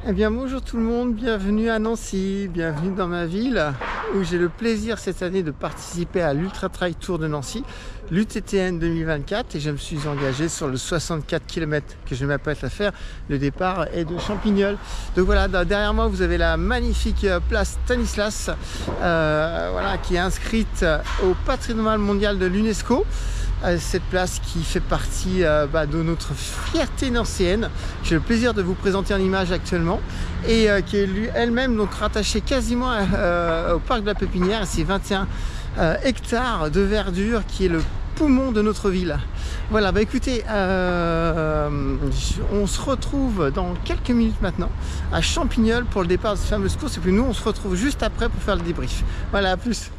Eh bien bonjour tout le monde, bienvenue à Nancy, bienvenue dans ma ville où j'ai le plaisir cette année de participer à l'Ultra Trail Tour de Nancy, l'UTTN 2024, et je me suis engagé sur le 64 km que je m'apprête à faire. Le départ est de Champignol. Donc voilà, derrière moi vous avez la magnifique place Stanislas voilà, qui est inscrite au patrimoine mondial de l'UNESCO. Cette place qui fait partie de notre fierté nancéenne. J'ai le plaisir de vous présenter en image actuellement et qui est elle-même donc rattachée quasiment au parc de la Pépinière. C'est 21 hectares de verdure qui est le poumon de notre ville. Voilà, écoutez, on se retrouve dans quelques minutes maintenant à Champignol pour le départ de cette fameuse course, et puis nous on se retrouve juste après pour faire le débrief. Voilà, à plus.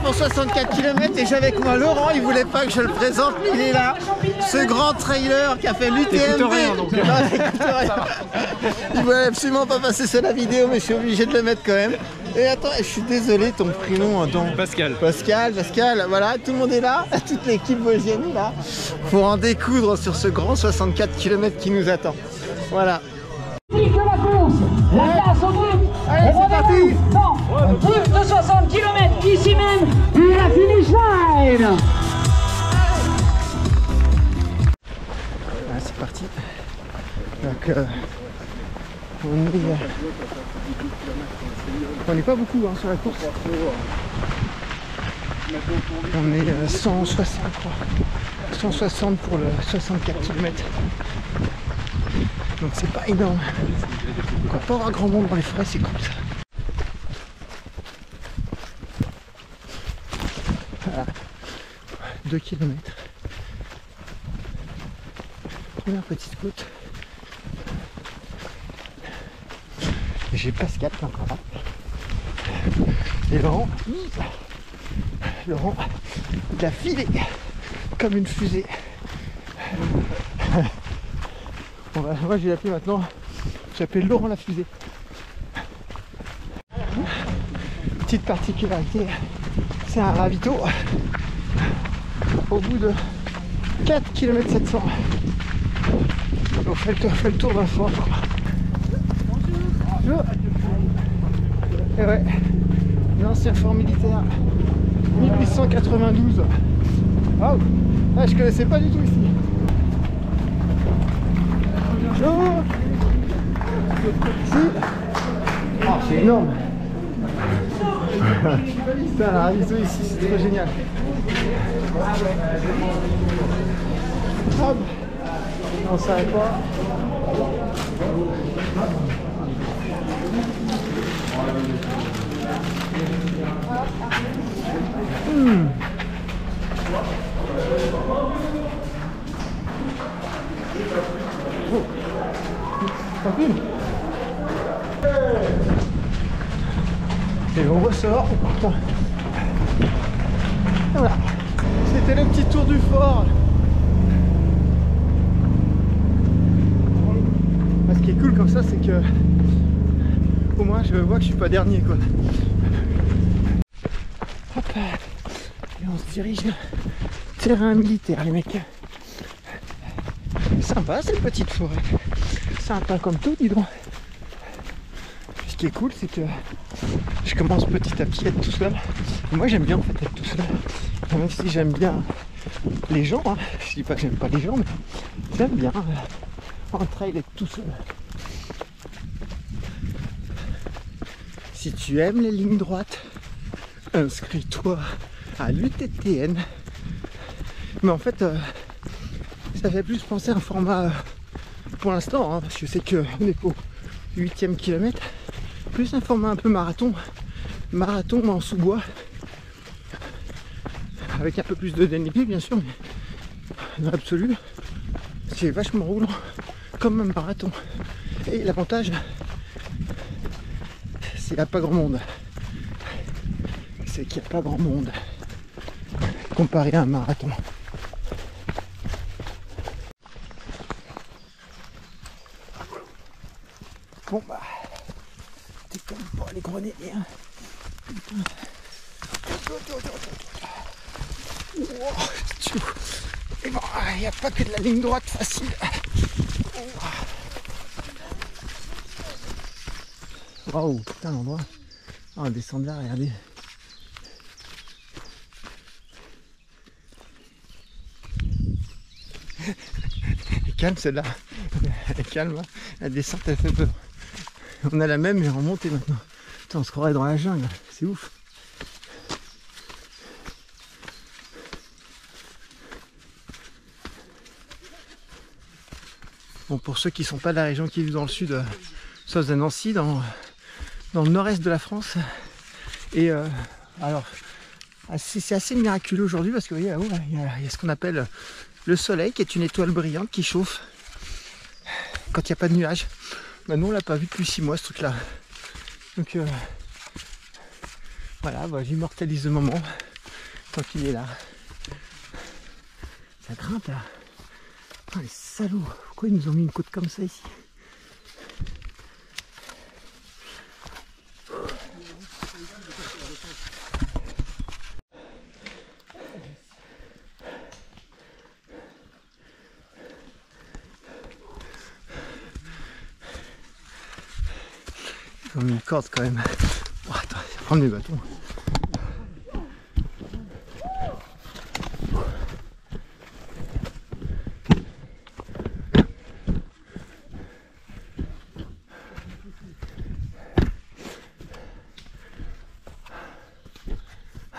Pour 64 km, et j'ai avec moi Laurent. Il voulait pas que je le présente, mais il est là, ce grand trailer qui a fait l'UTMB. Il voulait absolument pas passer sur la vidéo, mais je suis obligé de le mettre quand même. Et attends, je suis désolé, ton prénom, Pascal. Pascal, voilà, tout le monde est là, toute l'équipe vosgienne est là pour en découdre sur ce grand 64 km qui nous attend. Voilà. La place au bout. Allez, c'est parti. Plus de 60 km ici même, la finish line. C'est parti. Donc on n'est pas beaucoup sur la course. On est 160 pour le 64 km. Donc c'est pas énorme. On va pas avoir grand monde dans les forêts, c'est cool ça. Voilà. 2 km. Première petite côte. J'ai Pascal qui est encore là. Et Laurent, il a filé comme une fusée. Moi je vais l'appeler maintenant, j'appelle Laurent la fusée. Petite particularité, c'est un ravito au bout de 4 km 700. On fait le tour d'un fort, je crois. Bonjour. Et ouais, l'ancien fort militaire 1892. Waouh, je connaissais pas du tout ici. Bonjour. Oh, c'est énorme. Putain, la ravito ici, c'est trop génial. Hop. On s'arrête pas. Tranquille. Et on ressort. Et voilà. C'était le petit tour du fort. Ce qui est cool comme ça, c'est que au moins je vois que je suis pas dernier, quoi. Hop. Et on se dirige terrain militaire, les mecs. Sympa cette petite forêt. Sympa comme tout, dis donc. Ce qui est cool, c'est que je commence petit à petit à être tout seul. Et moi j'aime bien en fait être tout seul. Même si j'aime bien les gens, hein. Je dis pas que j'aime pas les gens, mais j'aime bien en trail être tout seul. Si tu aimes les lignes droites, inscris-toi à l'UTTN. Mais en fait, ça fait plus penser à un format pour l'instant, hein, parce que je sais qu'on est au 8e kilomètre, plus un format un peu marathon en sous-bois, avec un peu plus de dénivelé bien sûr, mais dans l'absolu, c'est vachement roulant comme un marathon. Et l'avantage, c'est qu'il n'y a pas grand monde. C'est qu'il n'y a pas grand monde comparé à un marathon. Bon bah, t'es comme pas les grenets, hein. Et bon, il n'y a pas que de la ligne droite facile. Waouh, putain l'endroit. Oh, on descend de là, regardez. Elle est calme celle-là. Elle est calme, hein. La descente elle fait peur. On a la même mais en montée maintenant. Putain, on se croirait dans la jungle, c'est ouf. Bon, pour ceux qui ne sont pas de la région, qui vivent dans le sud, soit à Nancy, dans le nord-est de la France. Et alors, c'est assez miraculeux aujourd'hui parce que vous voyez là-haut, il y a ce qu'on appelle le soleil, qui est une étoile brillante qui chauffe quand il n'y a pas de nuages. Bah, nous, on l'a pas vu depuis 6 mois ce truc-là. Donc voilà, bah, j'immortalise le moment tant qu'il est là. Ça grimpe là. Oh, les salauds, pourquoi ils nous ont mis une côte comme ça ici? Ils ont mis une corde quand même. Oh, attends, je vais prendre mes bâtons.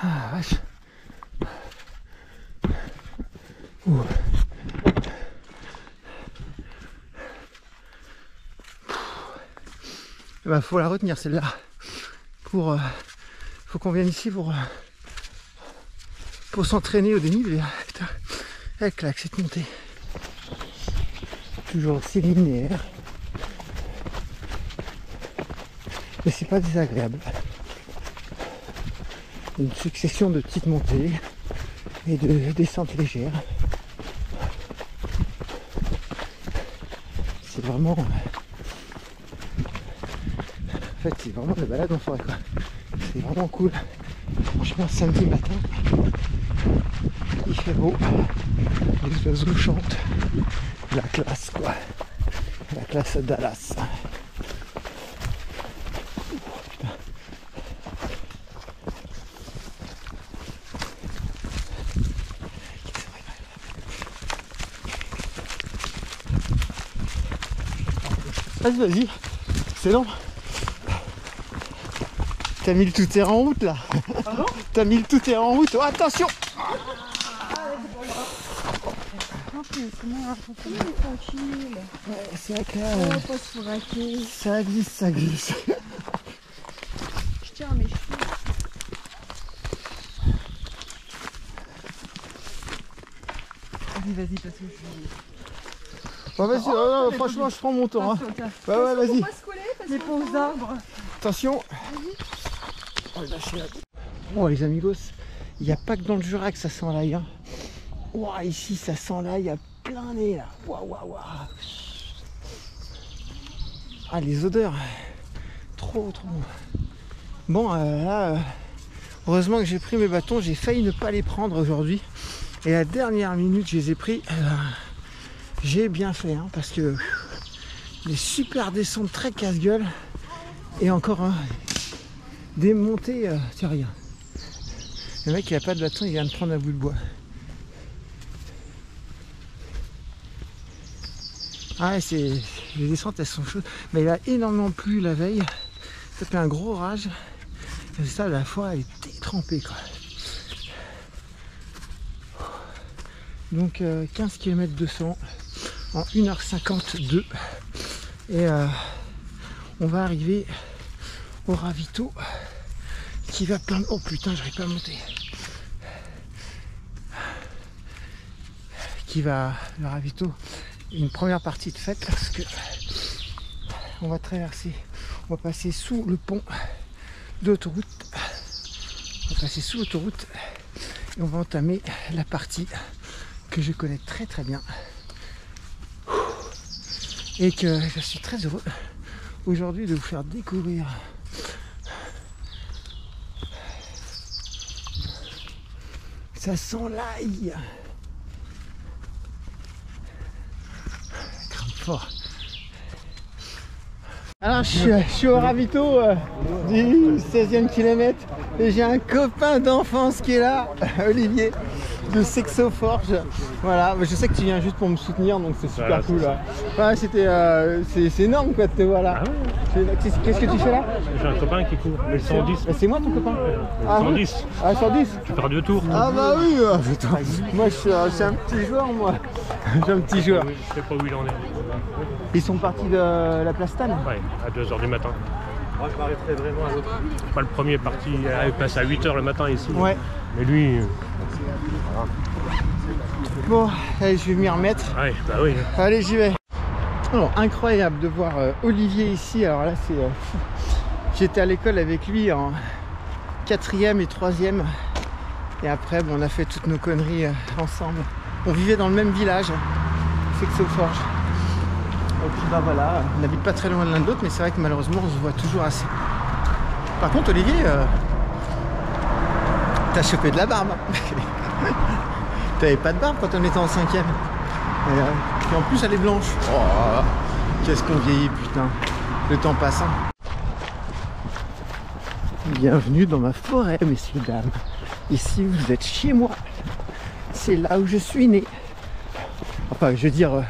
Ah vache. Ouh. Eh ben, faut la retenir celle-là. Pour faut qu'on vienne ici pour s'entraîner au dénivelé. Putain, elle claque cette montée. Toujours aussi linéaire. Mais c'est pas désagréable. Une succession de petites montées et de descentes légères. C'est vraiment... En fait, c'est vraiment de la balade en forêt, quoi. C'est vraiment cool. Franchement, samedi matin, il fait beau. Les oiseaux chantent. La classe, quoi. La classe à Dallas. Vas-y, c'est long. T'as mis le tout-terrain en route là. Pardon? T'as mis le tout-terrain en route. Oh, attention! Ouais, c'est vrai que là, ça glisse, ça glisse. Je tiens mes cheveux. Vas-y, parce que je suis... Bon, vas-y, oh, franchement, je prends mon temps. Hein. Ouais, vas-y. Les pauvres arbres. Attention. Oh, les amigos, il n'y a pas que dans le Jura que ça sent l'ail. Hein. Oh, ici, ça sent l'ail à plein nez là. Waouh. Ah, les odeurs. Trop. Bon, là, heureusement que j'ai pris mes bâtons. J'ai failli ne pas les prendre aujourd'hui. Et à la dernière minute, je les ai pris. J'ai bien fait, hein, parce que des super descentes très casse-gueule. Et encore des montées. Tiens, regarde. Le mec, il a pas de bâton, il vient de prendre un bout de bois. Ah ouais, les descentes, elles sont chaudes. Mais il a énormément plu la veille. Ça fait un gros orage. Et ça, la fois, elle est trempée, quoi. Donc 15 km 200 en 1h52 et on va arriver au ravito qui va plein... Oh putain, j'arrive pas à monter. Le ravito une première partie de faite parce que on va traverser, on va passer sous le pont d'autoroute. On va passer sous l'autoroute et on va entamer la partie que je connais très très bien et que je suis très heureux aujourd'hui de vous faire découvrir. Ça sent l'ail. Grimpe fort. Alors je suis au ravito du 16e kilomètre et j'ai un copain d'enfance qui est là, Olivier de Sexo Forge. Voilà, je sais que tu viens juste pour me soutenir, donc c'est super cool. Ouais, c'est énorme quoi de te voir là. Ah ouais. Qu'est-ce que tu fais là? J'ai un copain qui court, mais le 110. C'est moi ton copain? Le 110. Ah 110. Tu pars 2 tours. Ah bah oui, putain. Moi je suis un petit joueur moi. J'ai un petit joueur. Je sais pas où il en est. Ils sont partis de la place Stan? Ouais, à 2 h du matin. Moi je m'arrêterai vraiment à l'autre. Pas le premier parti, il passe à 8 h le matin ici. Ouais. Mais lui... Bon, allez, je vais m'y remettre. Ouais, bah oui. Allez, j'y vais. Alors, incroyable de voir Olivier ici. Alors là, c'est... J'étais à l'école avec lui en 4e et 3e. Et après, bon, on a fait toutes nos conneries ensemble. On vivait dans le même village, Sexo Forge. Et puis bah voilà, on n'habite pas très loin de l'un de l'autre, mais c'est vrai que malheureusement, on se voit toujours assez. Par contre, Olivier, t'as chopé de la barbe. T'avais pas de barbe quand on était en 5e. Et en plus elle est blanche. Oh, qu'est-ce qu'on vieillit, putain. Le temps passant. Bienvenue dans ma forêt, messieurs, dames. Ici vous êtes chez moi. C'est là où je suis né. Enfin je veux dire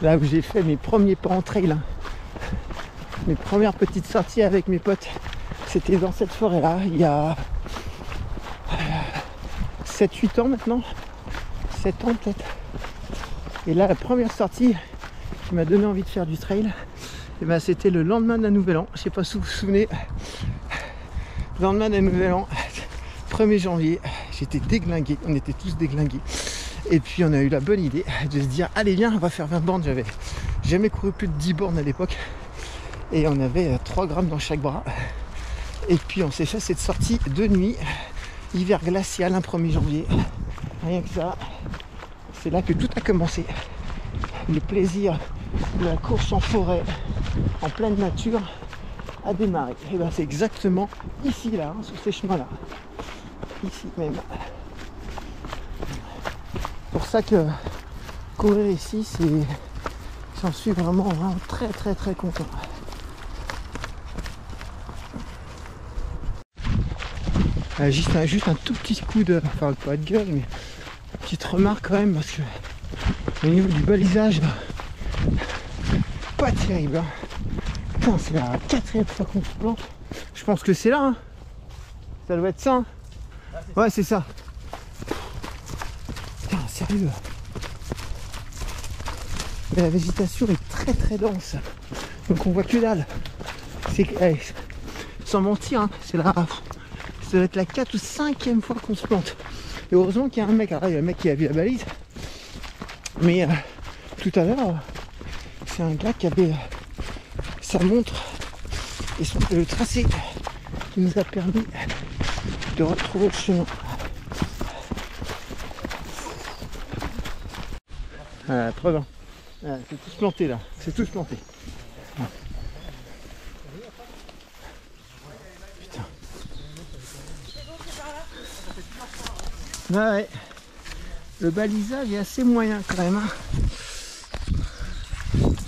là où j'ai fait mes premiers pas en trail. Mes premières petites sorties avec mes potes. C'était dans cette forêt là il y a 7-8 ans maintenant, 7 ans peut-être. Et là la première sortie qui m'a donné envie de faire du trail, et ben c'était le lendemain d'un nouvel an. Je sais pas si vous vous souvenez, le lendemain d'un nouvel an, 1er janvier, j'étais déglingué, on était tous déglingués. Et puis on a eu la bonne idée de se dire allez viens on va faire 20 bornes. J'avais jamais couru plus de 10 bornes à l'époque. Et on avait 3 grammes dans chaque bras. Et puis on s'est fait cette sortie de nuit. Hiver glacial, un 1er janvier. Rien que ça. C'est là que tout a commencé. Le plaisir de la course en forêt, en pleine nature, a démarré. Et ben c'est exactement ici là, hein, sur ces chemins là. Ici même. C'est pour ça que courir ici, c'est... J'en suis vraiment très très très content. Juste un tout petit coup de... Enfin pas de gueule, mais une petite remarque quand même, parce que au niveau du balisage, pas terrible. Hein. Putain, c'est la 4e fois qu'on se plante. Je pense que c'est là. Hein. Ça doit être ça. Hein. Ouais, c'est ça. Putain, sérieux. Mais la végétation est très très dense. Donc on voit que dalle. C'est... sans mentir, hein, c'est là... Ça doit être la 4 ou 5e fois qu'on se plante. Et heureusement qu'il y a un mec, alors il y a un mec qui a vu la balise. Mais tout à l'heure, c'est un gars qui avait sa montre et le tracé qui nous a permis de retrouver le chemin. Voilà, trop bien. Voilà, c'est tous planté là, c'est tous planté. Ouais, le balisage est assez moyen quand même. Hein.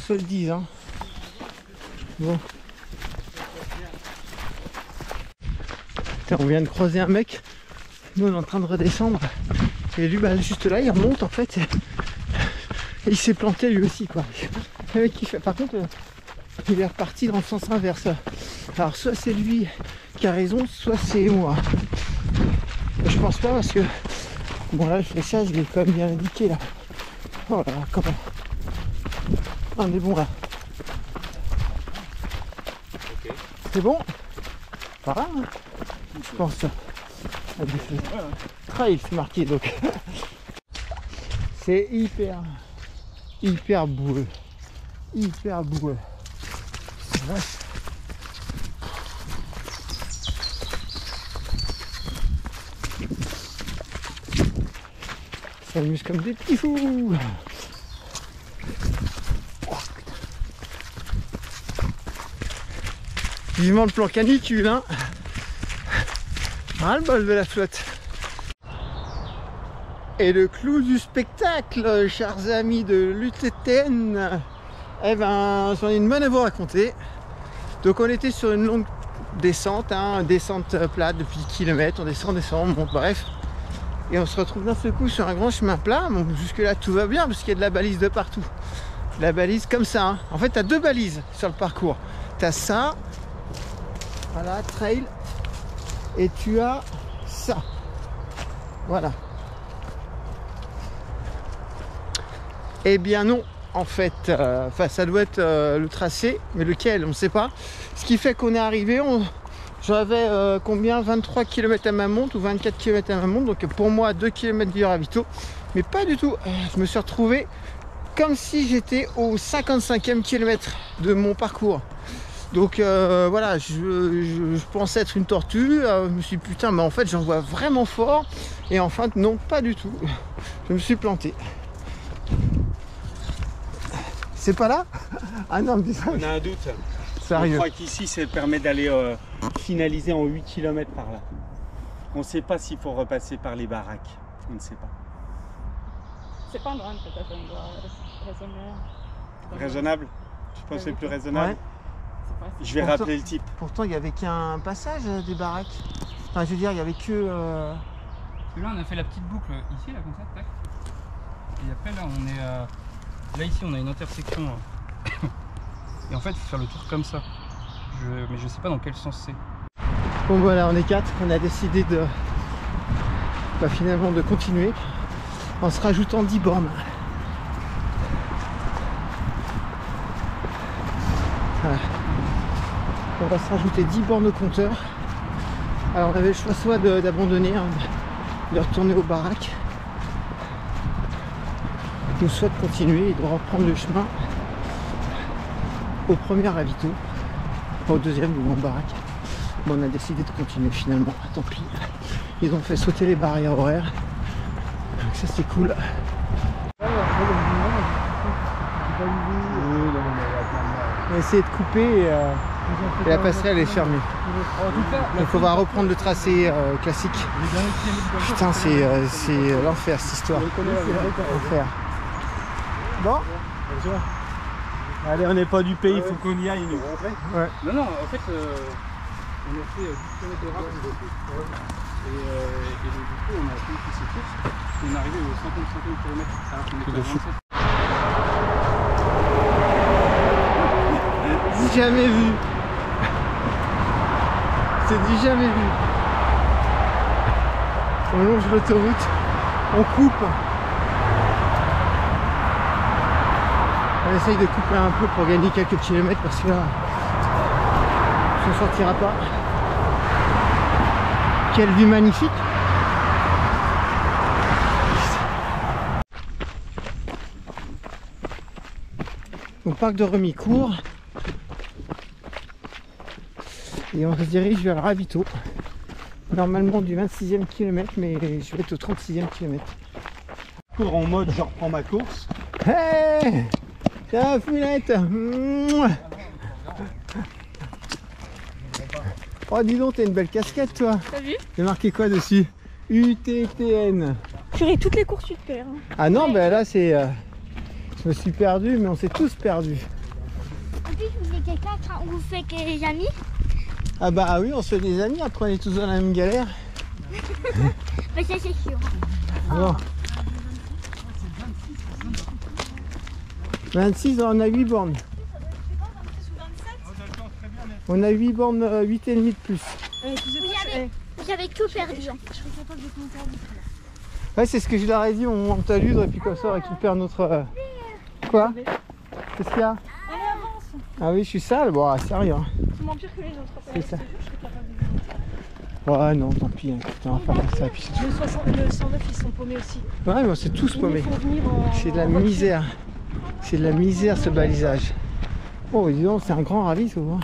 Se le disent. Hein. Bon. Putain, on vient de croiser un mec. Nous on est en train de redescendre. Et lui, bah, juste là, il remonte en fait. Et il s'est planté lui aussi quoi. Le mec qui fait. Par contre, il est reparti dans le sens inverse. Alors soit c'est lui qui a raison, soit c'est moi. Je pense pas parce que bon là le fléchage il est quand même bien indiqué là. Oh là là, comment on est bon là. Okay. C'est bon. Pas grave hein. Je pense. Trail c'est marqué donc. C'est hyper hyper boueux. Hyper boueux. C'est vrai. On s'amuse comme des petits fous. Vivement le plan canicule, hein. Ah, le bol de la flotte. Et le clou du spectacle, chers amis de l'UTTN, eh ben, j'en ai une bonne à vous raconter. Donc on était sur une longue descente, hein, descente plate depuis kilomètres, on descend, on monte, bref. Et on se retrouve d'un seul coup sur un grand chemin plat. Bon, jusque là tout va bien parce qu'il y a de la balise de partout. De la balise comme ça, hein. En fait tu as deux balises sur le parcours. Tu as ça, voilà, trail, et tu as ça. Voilà. Eh bien non, en fait, ça doit être le tracé, mais lequel, on ne sait pas. Ce qui fait qu'on est arrivé, j'avais combien, 23 km à ma monte ou 24 km à ma monte, donc pour moi 2 km du ravito, mais pas du tout. Je me suis retrouvé comme si j'étais au 55e kilomètre de mon parcours. Donc voilà, je pensais être une tortue, je me suis dit putain, mais en fait j'en vois vraiment fort, et en fait non, pas du tout. Je me suis planté. C'est pas là? Ah non, mais on a un doute. Sérieux? Je crois qu'ici, ça permet d'aller finaliser en 8 km par là. On ne sait pas s'il faut repasser par les baraques. On ne sait pas. C'est pas loin peut-être, on doit raisonner. Raisonnable? Tu penses que c'est plus raisonnable? Ouais. Je vais Pourtant- rappeler le type. Pourtant, il n'y avait qu'un passage des baraques. Enfin, je veux dire, il n'y avait que... Parce que là, on a fait la petite boucle ici, là, comme ça, tac. Et après, là, on est... Là, ici, on a une intersection. Et en fait, il faut faire le tour comme ça. Mais je sais pas dans quel sens c'est. Bon, voilà, on est 4. On a décidé de... finalement, de continuer en se rajoutant 10 bornes. Voilà. On va se rajouter 10 bornes au compteur. Alors, on avait le choix soit d'abandonner, hein, de retourner aux baraques, ou soit de continuer et de reprendre le chemin au premier ravito, au deuxième ou en baraque. Bon, on a décidé de continuer finalement, tant pis. Ils ont fait sauter les barrières horaires, donc ça c'est cool. On va essayer de couper et la passerelle est fermée. Donc on va reprendre le tracé classique. Putain, c'est l'enfer cette histoire. L'enfer. Bon. Allez, on n'est pas du pays, il faut qu'on y aille, nous. Ouais. Non, en fait, on a fait 10 km de rap. Et du coup, on a fait ces courses. On est arrivé aux 50 km alors qu'on était à 27. Jamais vu. C'est du jamais vu. On longe l'autoroute, on coupe. On essaye de couper un peu pour gagner quelques kilomètres parce que là, on ne sortira pas. Quelle vue magnifique! Au parc de Remicourt. Et on se dirige vers le ravito. Normalement du 26e kilomètre, mais je vais être au 36e kilomètre. Cours en mode, je reprends ma course. Hey! Ciao Foulette! Oh dis donc, t'as une belle casquette toi! T'as vu? J'ai marqué quoi dessus? UTTN. Purée, toutes les courses tu te perds. Hein. Ah non, ben là c'est... je me suis perdu, mais on s'est tous perdus. En plus, vous êtes quelqu'un, on vous fait des amis. Ah bah oui, on se fait des amis, après on est tous dans la même galère. Mais ça c'est sûr. Bon. 26, on a 8 bornes. On a 8 bornes, 8,5 de plus. Vous avez tout perdu. Ouais, c'est ce que je leur ai dit, on monte à l'udre et puis comme ça on récupère notre... Quoi? Qu'est-ce qu'il y a? Allez, avance. Ah oui, je suis sale, bon, c'est rien. C'est moins pire que les autres. C'est ça. Je te jure, je serais capable de... Ouais, non, tant pis, hein, putain, on va pas faire ça. Puis... Le 109, ils sont paumés aussi. Ouais, mais on s'est tous Ils paumés. nous font venir en... C'est de la en voiture. misère. C'est de la misère ce balisage. Oh dis donc, c'est un grand ravito. Hein.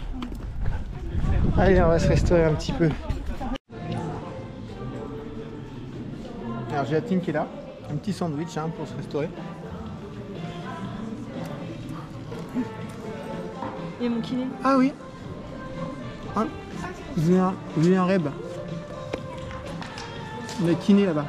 Allez, on va se restaurer un petit peu. Alors j'ai la team qui est là. Un petit sandwich hein, pour se restaurer. Et mon kiné. Ah oui. Ah, vous avez un rêve. On a kiné là-bas.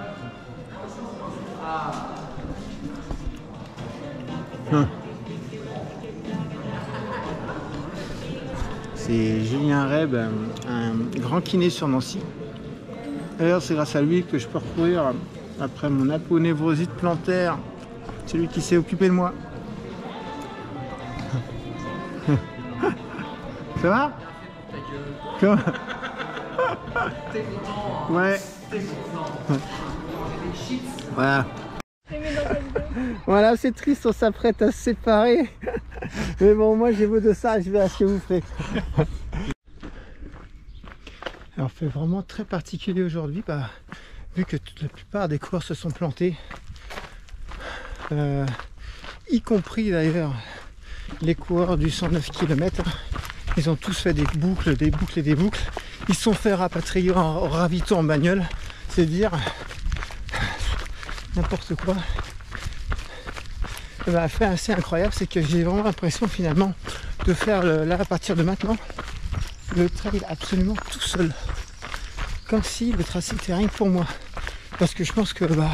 C'est Julien Reb, un grand kiné sur Nancy. D'ailleurs, c'est grâce à lui que je peux recourir après mon aponévrosite plantaire. C'est lui qui s'est occupé de moi. Ça va? Comment? Ouais. Voilà. Voilà, c'est triste, on s'apprête à se séparer. Mais bon, moi j'ai vos deux ça, je verrai ce que vous faites. Alors, fait vraiment très particulier aujourd'hui, bah, vu que la plupart des coureurs se sont plantés, y compris d'ailleurs les coureurs du 109 km. Ils ont tous fait des boucles, des boucles et des boucles. Ils se sont fait rapatrier en ravito en bagnole, c'est dire n'importe quoi. Bah, fait assez incroyable, c'est que j'ai vraiment l'impression finalement de faire là à partir de maintenant le trail absolument tout seul, comme si le tracé était rien que pour moi, parce que je pense que bah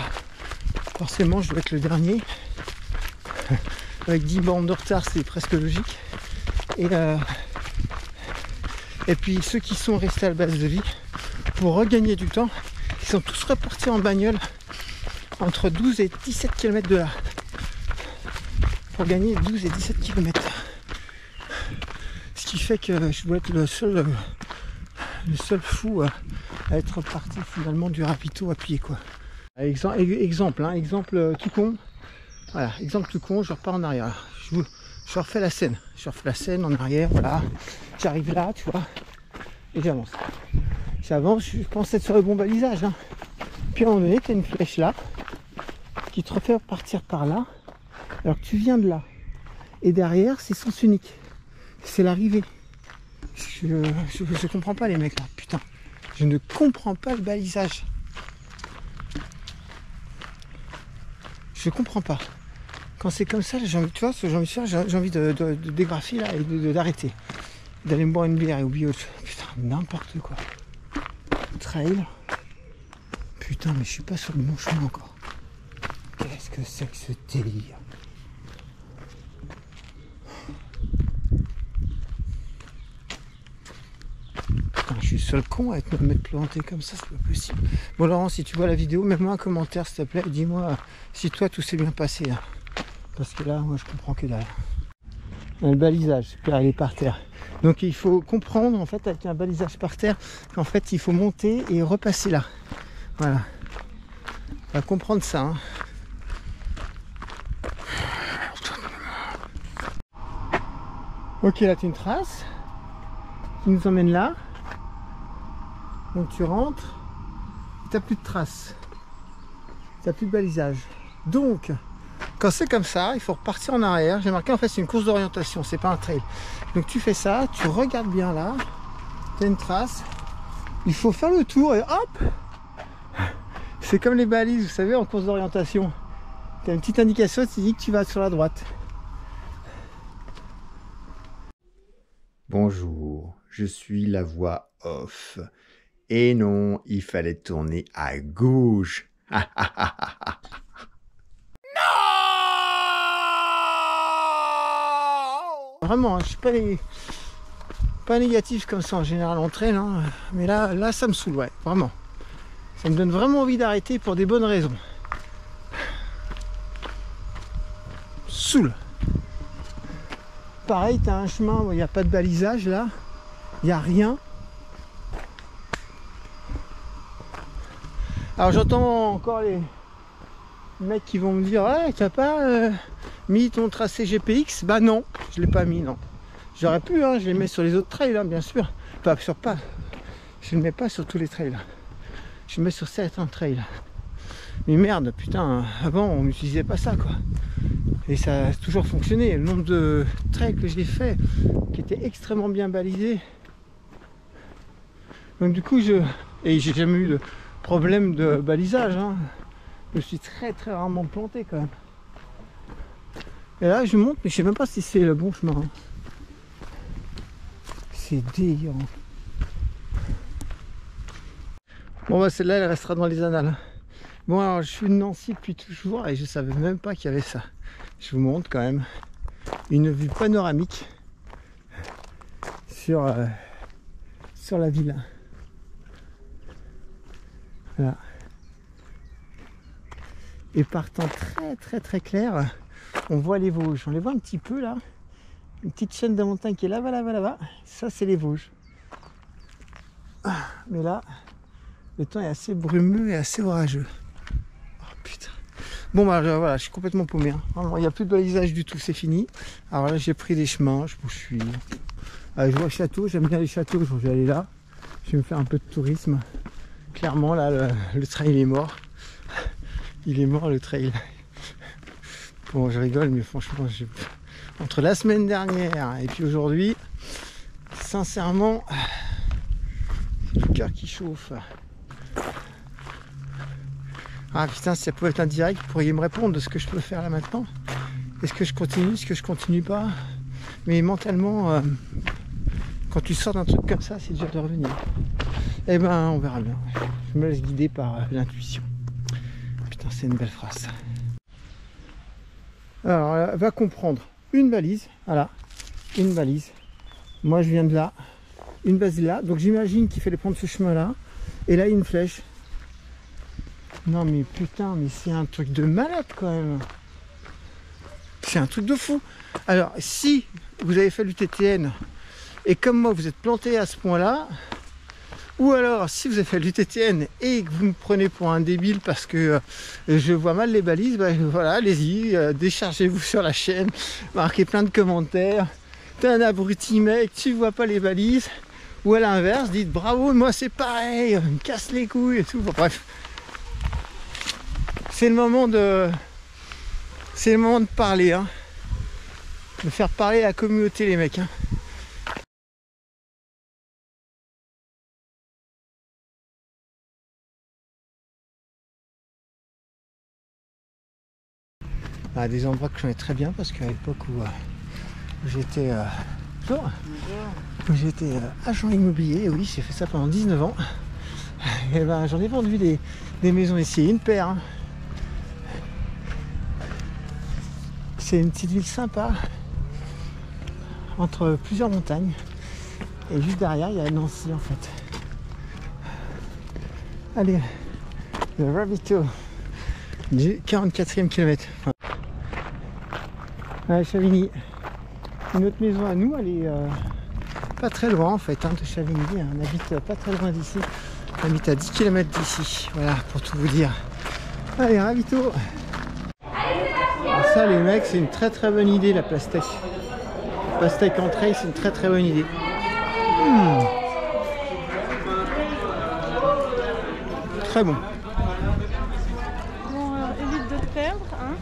forcément je dois être le dernier avec 10 bornes de retard, c'est presque logique. Et puis ceux qui sont restés à la base de vie pour regagner du temps, ils sont tous repartis en bagnole entre 12 et 17 km de là pour gagner 12 et 17 km. Ce qui fait que je dois être le seul fou à être parti finalement du ravito à pied quoi. Exemple tout con. Voilà, exemple tout con, je repars en arrière. Je refais la scène. Je refais la scène en arrière, voilà. J'arrive là, tu vois, et j'avance. J'avance, je pense être sur le bon balisage. Hein. Puis à un moment donné, tu as une flèche là qui te refait partir par là, alors que tu viens de là. Et derrière, c'est sens unique. C'est l'arrivée. Je comprends pas les mecs là, putain. Je ne comprends pas le balisage. Je comprends pas. Quand c'est comme ça, j'ai envie, tu vois, j'ai envie de dégrafer là et d'arrêter. D'aller me boire une bière et oublier autre chose. Putain, n'importe quoi. Trail. Putain, mais je suis pas sur le bon chemin encore. Qu'est-ce que c'est que ce délire? Putain, je suis le seul con à m'être planté comme ça, c'est pas possible. Bon Laurent, si tu vois la vidéo, mets-moi un commentaire s'il te plaît, dis-moi si toi tout s'est bien passé. Hein. Parce que là, moi je comprends que dalle. Le balisage, elle est par terre. Donc il faut comprendre en fait avec un balisage par terre qu'en fait il faut monter et repasser là. Voilà. On va comprendre ça. Hein. Ok, là tu as une trace qui nous emmène là. Donc tu rentres, tu n'as plus de traces, tu n'as plus de balisage. Donc quand c'est comme ça, il faut repartir en arrière. J'ai marqué en fait c'est une course d'orientation, c'est pas un trail. Donc tu fais ça, tu regardes bien là, tu as une trace, il faut faire le tour et hop. C'est comme les balises, vous savez, en course d'orientation. Tu as une petite indication qui dit que tu vas sur la droite. Bonjour, je suis la voix off. Et non, il fallait tourner à gauche. Vraiment, hein, je suis pas négatif comme ça en général en trail, hein, mais là ça me saoule, ouais, vraiment. Ça me donne vraiment envie d'arrêter pour des bonnes raisons. Saoule. Pareil, tu as un chemin où il n'y a pas de balisage là, il n'y a rien. Alors j'entends encore les mecs qui vont me dire ouais, tu n'as pas mis ton tracé GPX? Bah non, je l'ai pas mis, non. J'aurais pu, hein, je les mets sur les autres trails, hein, bien sûr. Enfin, je ne le mets pas sur tous les trails. Je le mets sur certains trails. Mais merde, putain, avant on n'utilisait pas ça quoi. Et ça a toujours fonctionné. Le nombre de trails que j'ai fait, qui étaient extrêmement bien balisés. Donc du coup, et j'ai jamais eu de problème de balisage. Hein. Je me suis très rarement planté quand même. Et là, je monte, mais je sais même pas si c'est le bon chemin. Hein. C'est délirant. Bon bah celle-là, elle restera dans les annales. Bon alors, je suis de Nancy depuis toujours et je savais même pas qu'il y avait ça. Je vous montre quand même une vue panoramique sur la ville. Voilà. Et par temps très clair, on voit les Vosges. On les voit un petit peu là. Une petite chaîne de montagne qui est là-bas. Ça, c'est les Vosges. Mais là, le temps est assez brumeux et assez orageux. Oh putain. Bon bah voilà, je suis complètement paumé. Hein. Il n'y a plus de balisage du tout, c'est fini. Alors là, j'ai pris des chemins. Je suis. Je vois le château, j'aime bien les châteaux. Je vais aller là. Je vais me faire un peu de tourisme. Clairement, là, le trail est mort. Il est mort, le trail. Bon, je rigole, mais franchement, entre la semaine dernière et puis aujourd'hui, sincèrement, c'est le cœur qui chauffe. Ah putain, si ça pouvait être un direct, vous pourriez me répondre de ce que je peux faire là maintenant. Est-ce que je continue, est-ce que je continue pas? Mais mentalement, quand tu sors d'un truc comme ça, c'est dur de revenir. Eh ben, on verra bien. Je me laisse guider par l'intuition. Putain, c'est une belle phrase. Alors, elle va comprendre une valise. Voilà, une valise. Moi, je viens de là. Une valise là. Donc, j'imagine qu'il fallait prendre ce chemin-là. Et là, une flèche. Non, mais putain, mais c'est un truc de malade quand même. C'est un truc de fou. Alors, si vous avez fait l'UTTN et comme moi, vous êtes planté à ce point-là, ou alors, si vous avez fait l'UTTN et que vous me prenez pour un débile parce que je vois mal les balises, bah, voilà, allez-y, déchargez-vous sur la chaîne, marquez plein de commentaires. T'es un abruti mec, tu vois pas les balises. Ou à l'inverse, dites bravo, moi c'est pareil, me casse les couilles et tout. Bon, bref, c'est le moment de parler, hein. De faire parler la communauté, les mecs. Hein. Ah, des endroits que je connais très bien parce qu'à l'époque où j'étais agent immobilier, oui, j'ai fait ça pendant 19 ans. Et ben, j'en ai vendu des maisons ici, une paire. Hein. C'est une petite ville sympa entre plusieurs montagnes et juste derrière il y a Nancy en fait. Allez, le ravito du 44e kilomètre. Ouais, Chavigny. Une autre maison à nous, elle est pas très loin en fait hein, de Chavigny. On habite pas très loin d'ici. On habite à 10 km d'ici. Voilà, pour tout vous dire. Allez, ravito. Ça, les mecs, c'est une très bonne idée la pastèque. La pastèque en trail, c'est une très bonne idée. Très bon. Bon, alors évite de te perdre, hein.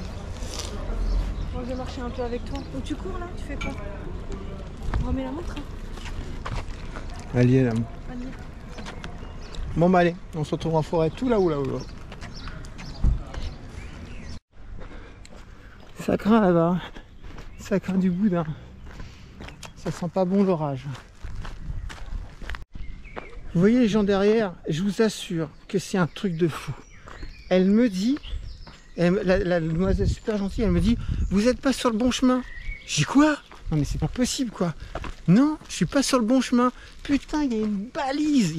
Bon, je vais marcher un peu avec toi. Donc tu cours là, tu fais quoi? Remets la montre. Hein. Allez, là. Allez. Bon bah allez, on se retrouve en forêt tout là-haut, là-haut. Ça craint là-bas. Ça craint du boudin. Ça sent pas bon l'orage. Vous voyez les gens derrière, je vous assure que c'est un truc de fou. Elle me dit, la demoiselle super gentille, elle me dit, vous n'êtes pas sur le bon chemin. Je dis quoi? Non mais c'est pas possible quoi. Non, je suis pas sur le bon chemin. Putain, il y a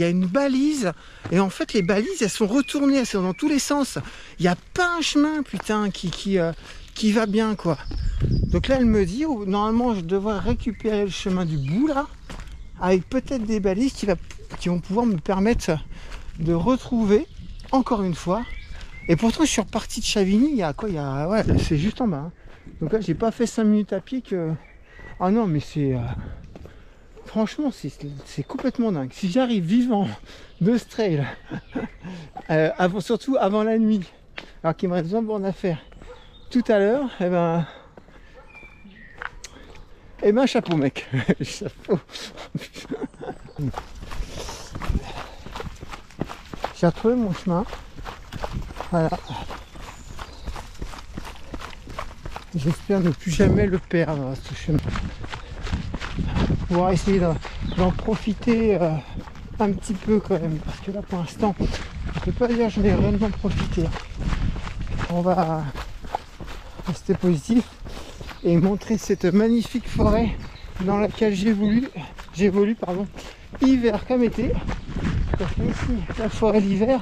une balise, et en fait les balises elles sont retournées, elles sont dans tous les sens. Il n'y a pas un chemin putain qui va bien quoi. Donc là elle me dit, normalement je devrais récupérer le chemin du bout là, avec peut-être des balises qui vont pouvoir me permettre de retrouver encore une fois. Et pourtant je suis reparti de Chavigny, il y a quoi, ouais, c'est juste en bas. Hein. Donc là j'ai pas fait 5 minutes à pied que... Ah non mais c'est... Franchement c'est complètement dingue. Si j'arrive vivant de ce trail, surtout avant la nuit, alors qu'il me reste 20 bornes à faire tout à l'heure, eh ben Eh ben chapeau mec, chapeau. J'ai retrouvé mon chemin. Voilà. J'espère ne plus jamais le perdre, ce chemin. Pouvoir essayer d'en profiter un petit peu quand même, parce que là pour l'instant, je ne peux pas dire que j'en ai réellement profité. On va rester positif et montrer cette magnifique forêt dans laquelle j'évolue hiver comme été. Parce que ici, la forêt d'hiver,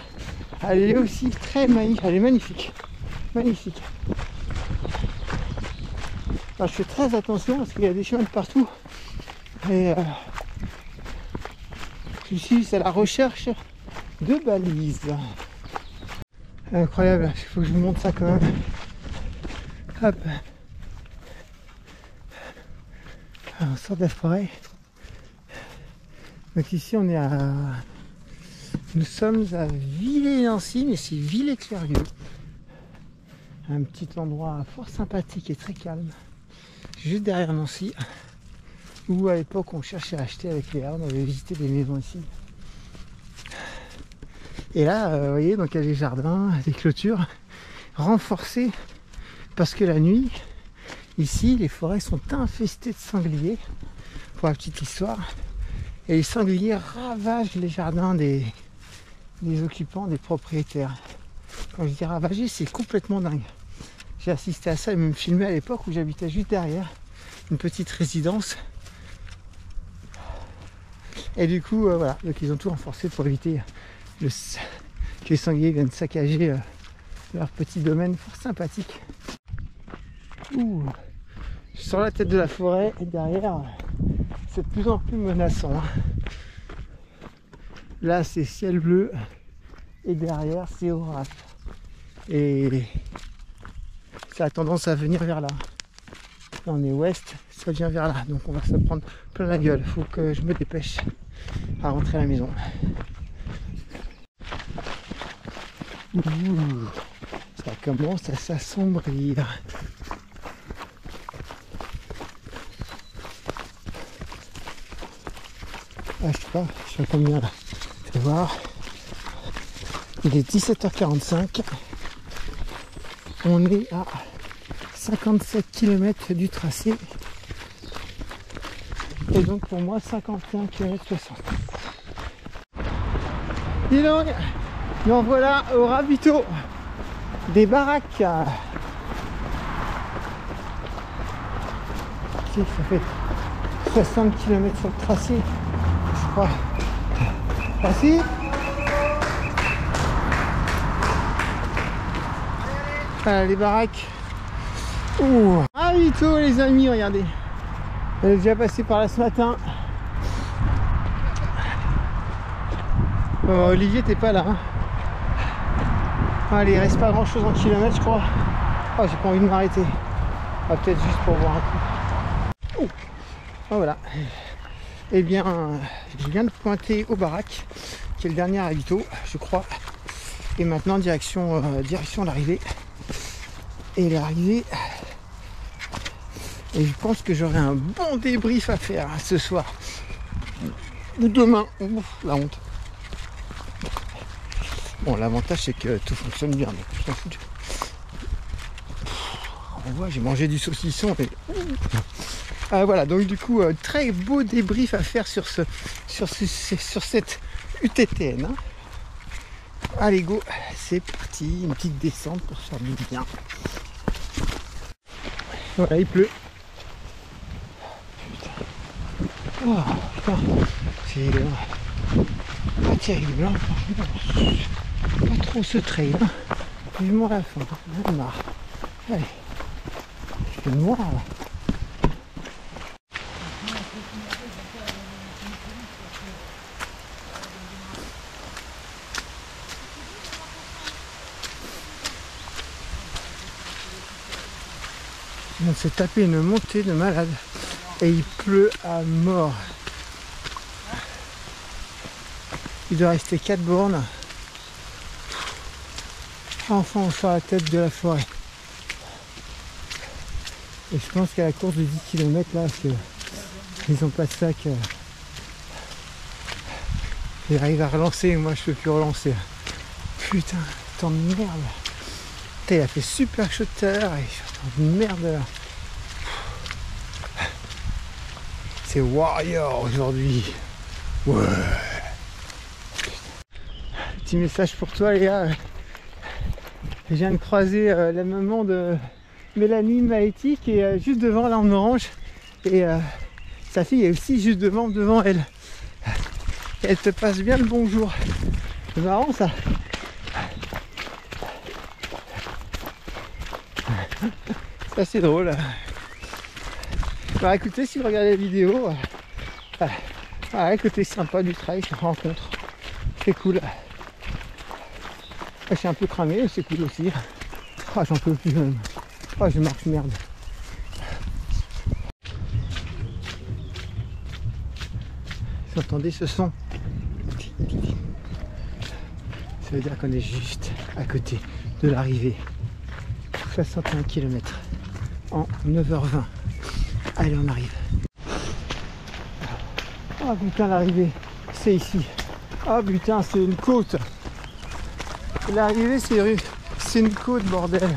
elle est aussi très magnifique, elle est magnifique. Magnifique. Alors, je fais très attention parce qu'il y a des chemins de partout. Et je suis à la recherche de balises. Incroyable, il faut que je vous montre ça quand même. Hop. Alors, on sort de la forêt. Donc ici on est à... Nous sommes à Villers-Nancy, mais c'est Villers-Clergueux. Un petit endroit fort sympathique et très calme. Juste derrière Nancy. Où à l'époque on cherchait à acheter avec Léa, on avait visité des maisons ici. Et là, vous voyez, donc il y a des jardins, des clôtures renforcées parce que la nuit, ici, les forêts sont infestées de sangliers, pour la petite histoire. Et les sangliers ravagent les jardins des occupants, des propriétaires. Quand je dis ravager, c'est complètement dingue. J'ai assisté à ça et même filmé à l'époque où j'habitais juste derrière une petite résidence. Et du coup, voilà, donc ils ont tout renforcé pour éviter que les sangliers viennent saccager leur petit domaine fort sympathique. Ouh, je sors la tête de la forêt et derrière, c'est de plus en plus menaçant. Là, c'est ciel bleu et derrière, c'est orage. Et ça a tendance à venir vers là. Là, on est ouest, ça vient vers là. Donc on va se prendre plein la gueule. Il faut que je me dépêche à rentrer à la maison. Ouh, ça commence à s'assombrir. Ah, je sais pas combien là. Fais voir. Il est 17h45. On est à 57 km du tracé. Et donc pour moi 51 km 60. Dis donc, nous voilà au ravito des baraques. Ça fait 60 km sur le tracé, je crois. Ah si. Voilà les baraques. Ouh, ravito les amis, regardez. On est déjà passé par là ce matin. Olivier, t'es pas là. Hein. Allez, il reste pas grand chose en kilomètres, je crois. Oh, j'ai pas envie de m'arrêter. Ah, peut-être juste pour voir un coup. Oh, voilà. Eh bien, je viens de pointer au baraque, qui est le dernier ravito, je crois. Et maintenant, direction l'arrivée. Et l'arrivée. Et je pense que j'aurai un bon débrief à faire ce soir. Ou demain. Ouf, la honte. Bon, l'avantage c'est que tout fonctionne bien, donc je m'en fous. On voit, j'ai mangé du saucisson. Et... voilà, donc du coup, très beau débrief à faire sur cette UTTN. Hein. Allez, go, c'est parti. Une petite descente pour faire du bien. Voilà, il pleut. Oh putain, c'est pas terrible, hein, franchement. Pas trop ce trail, hein. Vivement la fin, j'en ai marre. Allez, il fait noir là. On s'est tapé une montée de malade et il pleut à mort. Il doit rester 4 bornes. Enfin on sort la tête de la forêt. Et je pense qu'à la course de 10 km là, parce que ils ont pas de sac, ils arrivent à relancer, moi je peux plus relancer. Putain, temps de merde. Putain, il a fait super chaud tout à l'heure et je suis en temps de merde là. C'est Warrior aujourd'hui. Ouais. Petit message pour toi Léa. Je viens de croiser la maman de Mélanie Maëti qui est juste devant là en orange. Et sa fille est aussi juste devant elle. Et elle te passe bien le bonjour. C'est marrant ça. C'est assez drôle. Alors écoutez, si vous regardez la vidéo, le côté sympa du trail, cette rencontre. C'est cool. Je suis un peu cramé, mais c'est cool aussi. Ah, j'en peux plus même. Ah, je marche merde. Vous entendez ce son? Ça veut dire qu'on est juste à côté de l'arrivée. 61 km en 9h20. Allez, on arrive. Oh putain, l'arrivée, c'est ici. Oh putain, c'est une côte. L'arrivée, c'est une côte, bordel.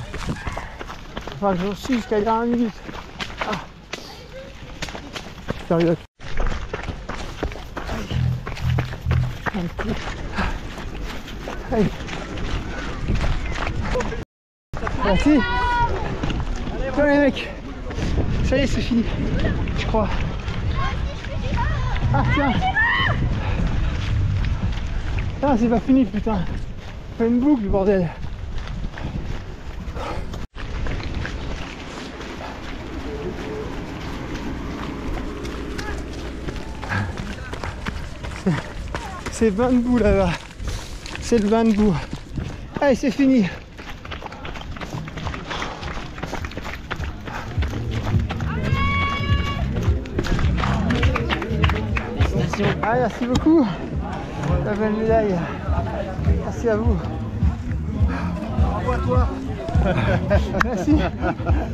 Enfin, j'en suis jusqu'à dernière minute. Ah. Sérieux. Allez. Merci. Ciao les mecs. Ça y est, c'est fini. Je crois. Ah tiens. Ah, c'est pas fini, putain. Fais une boucle, bordel. C'est 20 debout là-bas. C'est le 20 debout. Allez, c'est fini. Ah, merci beaucoup. La belle médaille. Merci à vous. Bravo à toi. Merci.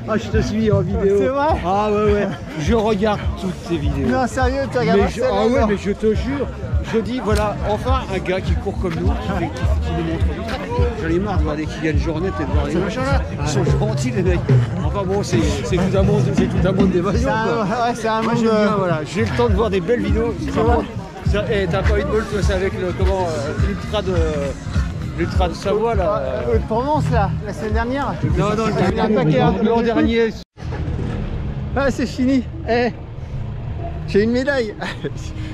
Ah, je te suis en vidéo. C'est vrai? Ah ouais. Je regarde toutes tes vidéos. Non, sérieux, tu regardes celle-là? Ah ouais, mais je te jure. Je dis, voilà, enfin un gars qui court comme nous, qui nous montre du trail. J'en ai marre de voir des Kylian Jornet et de voir les machins là. Ils sont gentils les mecs. Enfin bon, c'est tout un monde d'évasion. Ouais, c'est un Moi monde. j'aime bien, voilà. J'ai le temps de voir des belles vidéos. Et t'as pas eu de bol, toi, c'est avec l'ultra de Savoie là. De Provence là, la semaine dernière. Non, l'an dernier. Ah, c'est fini. Eh, j'ai une médaille.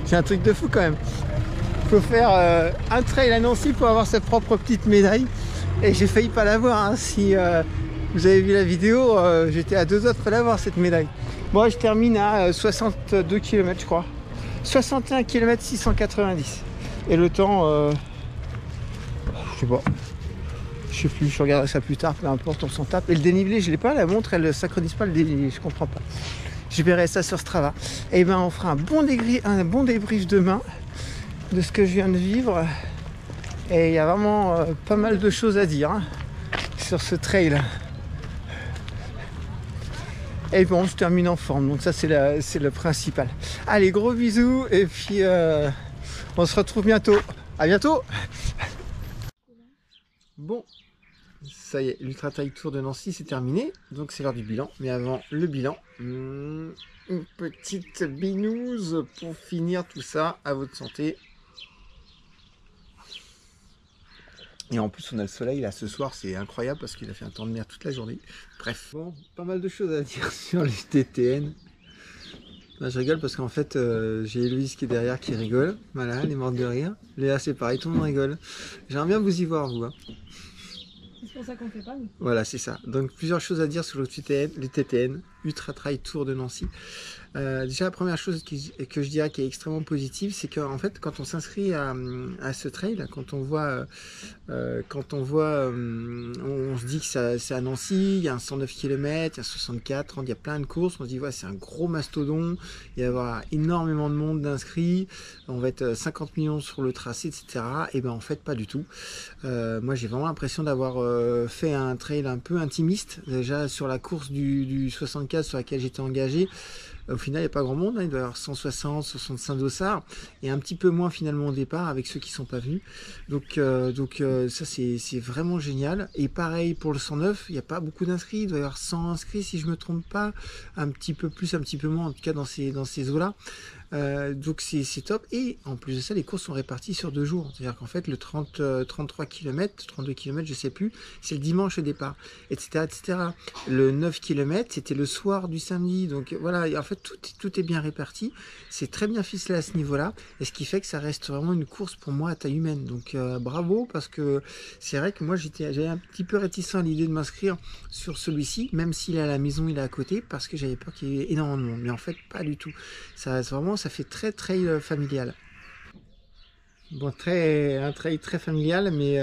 C'est un truc de fou quand même. Faut faire un trail à Nancy pour avoir sa propre petite médaille. Et j'ai failli pas l'avoir. Hein. Si vous avez vu la vidéo, j'étais à 2 doigts de l'avoir cette médaille. Moi, je termine à 62 km, je crois. 61 km 690. Et le temps, je sais pas. Je sais plus, je regarderai ça plus tard, peu importe, on s'en tape. Et le dénivelé, je l'ai pas, la montre, elle ne synchronise pas le dénivelé, je comprends pas. Je verrai ça sur Strava. Et ben on fera un bon débrief demain de ce que je viens de vivre. Et il y a vraiment pas mal de choses à dire hein, sur ce trail. Et bon, je termine en forme, donc ça c'est le principal. Allez, gros bisous, et puis on se retrouve bientôt. À bientôt. Bon, ça y est, l'Ultra Trail Tour de Nancy c'est terminé, donc c'est l'heure du bilan. Mais avant le bilan, une petite binouse pour finir tout ça. À votre santé. Et en plus on a le soleil là ce soir, c'est incroyable parce qu'il a fait un temps de merde toute la journée. Bref, bon, pas mal de choses à dire sur les TTN. Là, je rigole parce qu'en fait j'ai Héloïse qui est derrière qui rigole. Voilà, elle est morte de rire. Léa c'est pareil, tout le monde rigole. J'aimerais bien vous y voir vous. Hein. C'est pour ça qu'on fait pas nous. Voilà, c'est ça. Donc plusieurs choses à dire sur le les TTN, Ultra Trail Tour de Nancy. Déjà la première chose que je dirais qui est extrêmement positive, c'est qu'en fait quand on s'inscrit à ce trail, quand on voit, on se dit que c'est à Nancy, il y a un 109 km, il y a 64, 30, il y a plein de courses, on se dit ouais, c'est un gros mastodon, il va y avoir énormément de monde d'inscrits, on va être 50 millions sur le tracé, etc. Et ben en fait pas du tout. Moi j'ai vraiment l'impression d'avoir fait un trail un peu intimiste déjà sur la course du 64 2024 sur laquelle j'étais engagé, au final, il n'y a pas grand monde, hein. Il doit y avoir 160, 65 dossards, et un petit peu moins finalement au départ avec ceux qui ne sont pas venus. Donc ça, c'est vraiment génial. Et pareil pour le 109, il n'y a pas beaucoup d'inscrits, il doit y avoir 100 inscrits si je ne me trompe pas, un petit peu plus, un petit peu moins, en tout cas dans ces eaux-là. Donc c'est top, et en plus de ça les courses sont réparties sur 2 jours, c'est à dire qu'en fait le 33 km, 32 km je sais plus, c'est le dimanche au départ, etc. Le 9 km c'était le soir du samedi, donc voilà, en fait tout est bien réparti, c'est très bien ficelé à ce niveau là, et ce qui fait que ça reste vraiment une course pour moi à taille humaine, donc bravo, parce que c'est vrai que moi j'avais un petit peu réticent à l'idée de m'inscrire sur celui-ci, même s'il est à la maison, il est à côté, parce que j'avais peur qu'il y ait énormément de monde, mais en fait pas du tout, ça vraiment ça fait très familial. Bon, un trail très familial, mais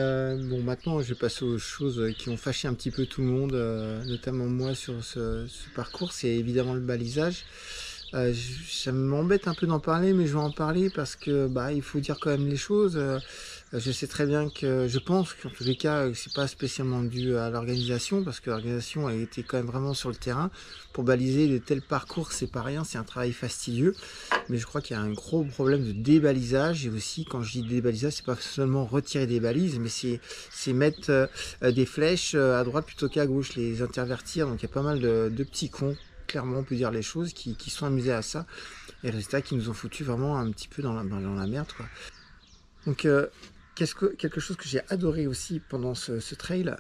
bon, maintenant je vais passer aux choses qui ont fâché un petit peu tout le monde, notamment moi sur ce parcours, c'est évidemment le balisage. Ça m'embête un peu d'en parler, mais je vais en parler parce que il faut dire quand même les choses. Je sais très bien que, je pense qu'en tous les cas, c'est pas spécialement dû à l'organisation, parce que l'organisation a été quand même vraiment sur le terrain. Pour baliser de tels parcours, c'est pas rien, c'est un travail fastidieux. Mais je crois qu'il y a un gros problème de débalisage. Et aussi, quand je dis débalisage, c'est pas seulement retirer des balises, mais c'est mettre des flèches à droite plutôt qu'à gauche, les intervertir. Donc il y a pas mal de petits cons, clairement on peut dire les choses, qui sont amusés à ça. Et le résultat, qui nous ont foutu vraiment un petit peu dans la merde, quoi. Donc quelque chose que j'ai adoré aussi pendant ce trail,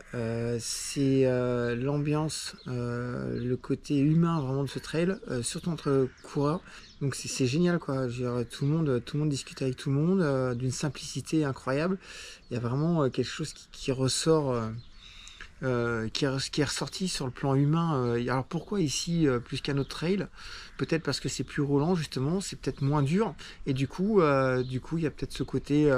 c'est l'ambiance, le côté humain vraiment de ce trail, surtout entre coureurs. Donc c'est génial, quoi. Je veux dire, tout le monde discute avec tout le monde, d'une simplicité incroyable. Il y a vraiment quelque chose qui ressort, qui est ressorti sur le plan humain. Alors pourquoi ici plus qu'un autre trail? Peut-être parce que c'est plus roulant, justement, c'est peut-être moins dur, et du coup il y a peut-être ce côté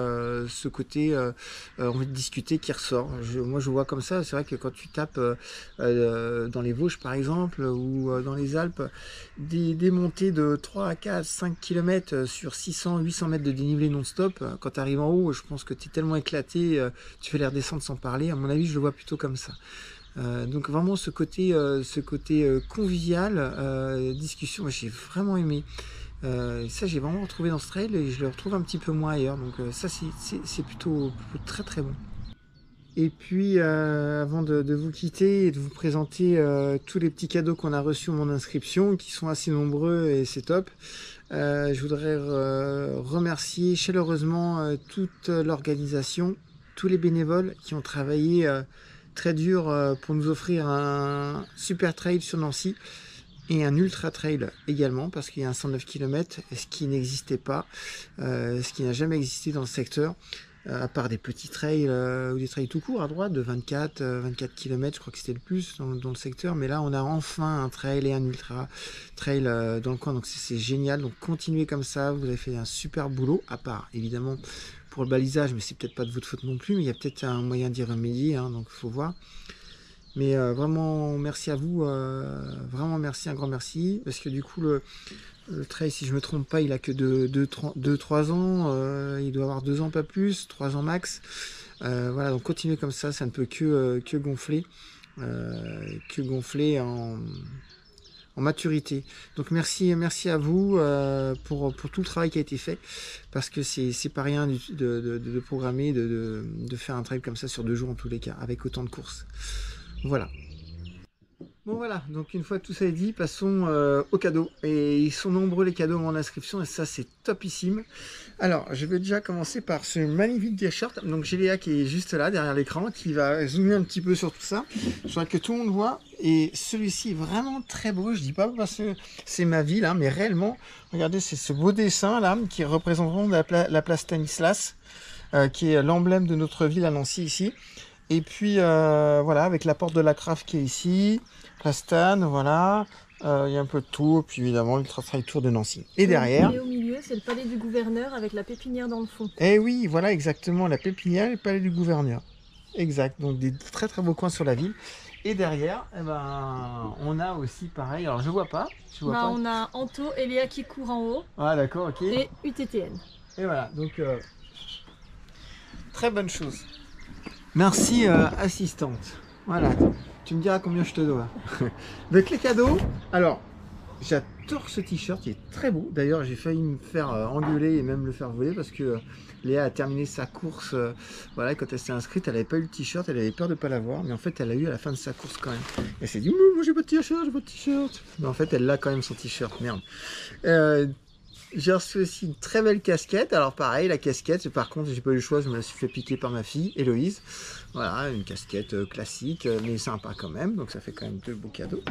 envie de discuter qui ressort. Moi je vois comme ça. C'est vrai que quand tu tapes dans les Vosges par exemple, ou dans les Alpes, des montées de 3 à 4, 5 km sur 600, 800 mètres de dénivelé non-stop, quand tu arrives en haut, je pense que tu es tellement éclaté, tu fais les redescendre sans parler. À mon avis, je le vois plutôt comme ça. Donc vraiment ce côté convivial, discussion, j'ai vraiment aimé. Ça j'ai vraiment retrouvé dans ce trail, et je le retrouve un petit peu moins ailleurs. Donc ça c'est plutôt très bon. Et puis avant de vous quitter et de vous présenter tous les petits cadeaux qu'on a reçus à mon inscription, qui sont assez nombreux et c'est top, je voudrais remercier chaleureusement toute l'organisation, tous les bénévoles qui ont travaillé très dur pour nous offrir un super trail sur Nancy, et un ultra trail également, parce qu'il y a un 109 km, ce qui n'existait pas, ce qui n'a jamais existé dans le secteur, à part des petits trails ou des trails tout court à droite de 24 km, je crois que c'était le plus dans le secteur. Mais là on a enfin un trail et un ultra trail dans le coin, donc c'est génial. Donc continuez comme ça, vous avez fait un super boulot, à part évidemment pour le balisage, mais c'est peut-être pas de votre faute non plus, mais il y a peut-être un moyen d'y remédier, hein, donc il faut voir. Mais vraiment merci à vous, vraiment merci, un grand merci, parce que du coup le trail, si je me trompe pas, il a que 2-3 ans, il doit avoir 2 ans pas plus, 3 ans max. Voilà, donc continuez comme ça ne peut que gonfler, en maturité. Donc merci à vous pour tout le travail qui a été fait, parce que c'est pas rien de programmer, de faire un trail comme ça sur 2 jours en tous les cas, avec autant de courses. Voilà. Bon voilà, donc une fois que tout ça est dit, passons aux cadeaux. Et ils sont nombreux les cadeaux à mon inscription, et ça c'est topissime. Alors je vais déjà commencer par ce magnifique t-shirt. Donc j'ai Léa qui est juste là derrière l'écran, qui va zoomer un petit peu sur tout ça. Je voudrais que tout le monde voit. Et celui-ci est vraiment très beau. Je dis pas parce que c'est ma ville, hein, mais réellement, regardez, c'est ce beau dessin là qui représente vraiment la place Stanislas, qui est l'emblème de notre ville à Nancy ici. Et puis voilà, avec la porte de la Crave qui est ici, la Stan, voilà, il y a un peu de tout, puis évidemment l'Ultra Trail Tour de Nancy. Et derrière... Et au milieu, c'est le palais du gouverneur avec la pépinière dans le fond. Eh oui, voilà exactement, la pépinière et le palais du gouverneur. Exact, donc des très très beaux coins sur la ville. Et derrière, eh ben, on a aussi pareil, alors je vois pas. On a Anto et Léa qui courent en haut. Ah d'accord, ok. Et UTTN. Et voilà, donc très bonne chose. Merci assistante. Voilà. Tu me diras combien je te dois. Donc les cadeaux, alors, j'adore ce t-shirt, il est très beau. D'ailleurs, j'ai failli me faire engueuler et même le faire voler parce que Léa a terminé sa course. Voilà, quand elle s'est inscrite, elle n'avait pas eu le t-shirt, elle avait peur de ne pas l'avoir. Mais en fait, elle l'a eu à la fin de sa course quand même. Elle s'est dit, moi j'ai pas de t-shirt, j'ai pas de t-shirt. Mais en fait, elle l'a quand même son t-shirt, merde. J'ai reçu aussi une très belle casquette. Alors pareil, la casquette, par contre, j'ai pas eu le choix, je me la suis fait piquer par ma fille, Héloïse. Voilà, une casquette classique, mais sympa quand même. Donc ça fait quand même 2 beaux cadeaux.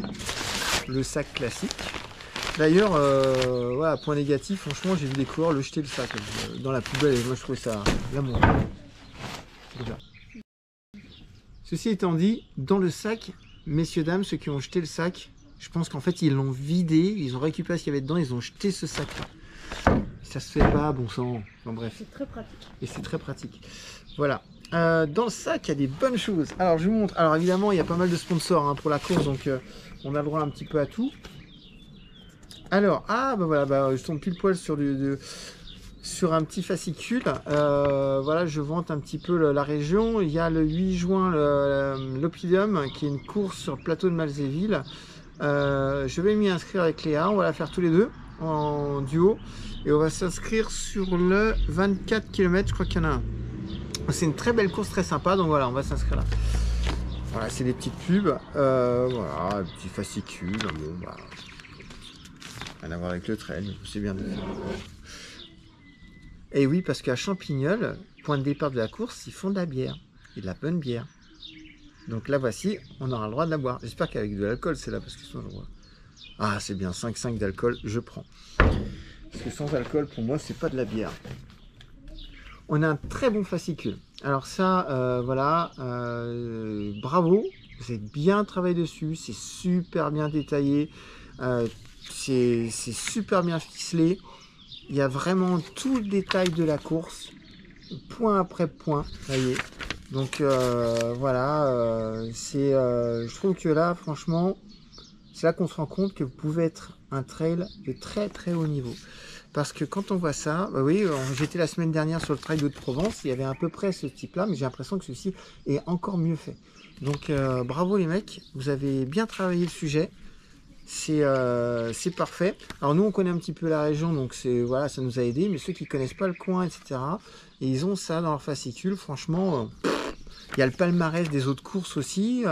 Le sac classique. D'ailleurs, voilà, point négatif, franchement, j'ai vu des coureurs le jeter le sac dans la poubelle et moi je trouvais ça l'amour. Ceci étant dit, dans le sac, messieurs, dames, ceux qui ont jeté le sac, je pense qu'en fait ils l'ont vidé, ils ont récupéré ce qu'il y avait dedans, ils ont jeté ce sac-là. Ça se fait pas, bon sang. Enfin, bref. C'est très pratique. Et c'est très pratique. Voilà. Dans le sac, il y a des bonnes choses. Alors, je vous montre. Alors, évidemment, il y a pas mal de sponsors hein, pour la course, donc on a le droit un petit peu à tout. Alors, bah voilà, je tombe pile poil sur sur un petit fascicule. Voilà, je vante un petit peu la région. Il y a le 8 juin l'Oppidum, qui est une course sur le plateau de Malzéville. Je vais m'y inscrire avec Léa. On va la faire tous les deux en duo. Et on va s'inscrire sur le 24 km, je crois qu'il y en a un. C'est une très belle course, très sympa. Donc voilà, on va s'inscrire là. Voilà, c'est des petites pubs. Voilà, un petit fascicule. Bon, bah, rien à voir avec le trail, c'est bien de faire. Et oui, parce qu'à Champignol, point de départ de la course, ils font de la bière. Et de la bonne bière. Donc là, voici, on aura le droit de la boire. J'espère qu'avec de l'alcool, c'est là, parce qu'ils sont le droit. Ah, c'est bien, 5,5 d'alcool, je prends. Parce que sans alcool, pour moi, c'est pas de la bière. On a un très bon fascicule. Alors ça, voilà, bravo. Vous avez bien travaillé dessus, c'est super bien détaillé. C'est super bien ficelé. Il y a vraiment tout le détail de la course, point après point, vous voyez. Donc voilà, je trouve que là, franchement, c'est là qu'on se rend compte que vous pouvez être un trail de très très haut niveau. Parce que quand on voit ça, bah oui, j'étais la semaine dernière sur le trail d'Hauts-de-Provence, il y avait à peu près ce type-là, mais j'ai l'impression que ceci est encore mieux fait. Donc bravo les mecs, vous avez bien travaillé le sujet. C'est parfait. Alors nous on connaît un petit peu la région, donc voilà, ça nous a aidé. Mais ceux qui connaissent pas le coin, etc., et ils ont ça dans leur fascicule. Franchement, il y a le palmarès des autres courses aussi,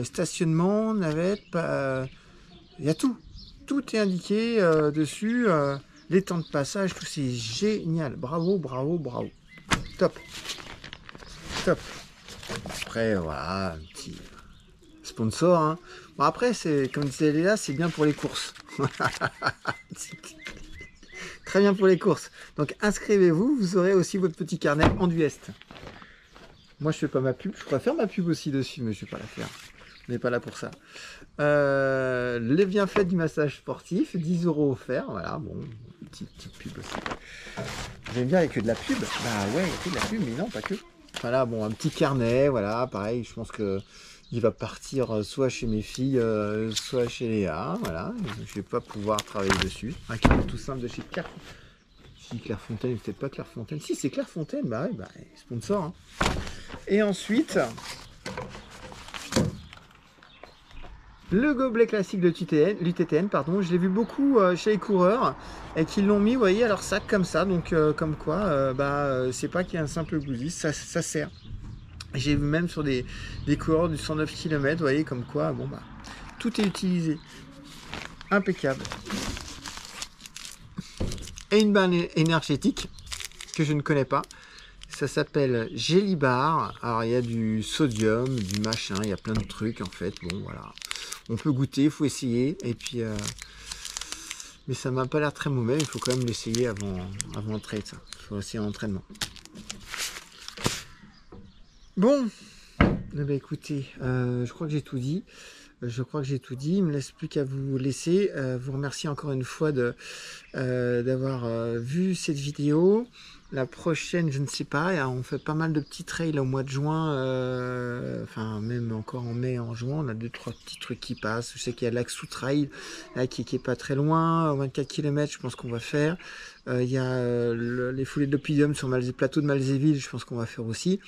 stationnement, navette, il y a tout. Tout est indiqué dessus, les temps de passage, tout c'est génial. Bravo, bravo, bravo. Top. Top. Après, voilà, un petit sponsor. Hein. Bon, après, comme disait Léa, c'est bien pour les courses. Très bien pour les courses. Donc, inscrivez-vous, vous aurez aussi votre petit carnet en Est. Moi, je fais pas ma pub. Je pourrais faire ma pub aussi dessus, mais je vais pas la faire. On n'est pas là pour ça. Les bienfaits du massage sportif, 10 € offerts. Voilà, bon, petite pub aussi. J'aime bien avec que de la pub. Bah ouais, il y a que de la pub, mais non, pas que. Voilà, bon, un petit carnet, voilà, pareil, je pense que il va partir soit chez mes filles, soit chez Léa, voilà. Je vais pas pouvoir travailler dessus. Un carnet tout simple de chez Clairefontaine. Je dis Clairefontaine, peut-être pas Clairefontaine. Si, c'est Clairefontaine, bah ouais, bah, sponsor. Hein. Et ensuite, le gobelet classique de l'UTTN, pardon, je l'ai vu beaucoup chez les coureurs et qu'ils l'ont mis, vous voyez, à leur sac comme ça, donc comme quoi, c'est pas qu'il y a un simple goodies, ça sert. J'ai vu même sur des coureurs du 109 km, vous voyez, comme quoi, bon bah, tout est utilisé. Impeccable. Et une barre énergétique que je ne connais pas. Ça s'appelle Gélibar. Alors il y a du sodium, du machin, il y a plein de trucs en fait. Bon voilà. On peut goûter, il faut essayer. Et puis mais ça m'a pas l'air très mauvais, il faut quand même l'essayer avant le trail, ça. Il faut essayer en entraînement. Bon, eh bien, écoutez, je crois que j'ai tout dit. Il ne me laisse plus qu'à vous laisser. Vous remercier encore une fois d'avoir vu cette vidéo. La prochaine, je ne sais pas. On fait pas mal de petits trails au mois de juin. Enfin, même encore en mai, en juin. On a 2-3 petits trucs qui passent. Je sais qu'il y a l'Axou Trail là, qui est pas très loin. 24 km, je pense qu'on va faire. Il y a les foulées de l'Oppidum sur le plateau de Malzéville. Je pense qu'on va faire aussi.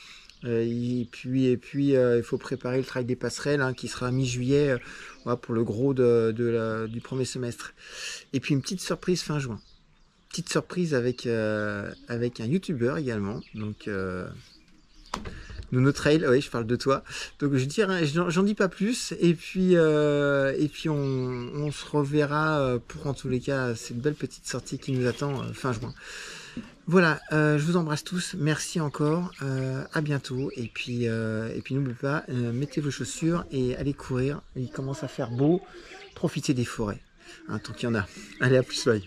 Et puis il faut préparer le trail des passerelles hein, qui sera mi-juillet voilà, pour le gros du premier semestre. Et puis une petite surprise fin juin. Petite surprise avec un youtubeur également. Donc Nono Trail, oui, je parle de toi. Donc j'en dis pas plus. Et puis on se reverra pour en tous les cas cette belle petite sortie qui nous attend fin juin. Voilà, je vous embrasse tous, merci encore, à bientôt, et puis n'oubliez pas, mettez vos chaussures et allez courir, il commence à faire beau, profitez des forêts, hein, tant qu'il y en a. Allez, à plus, bye.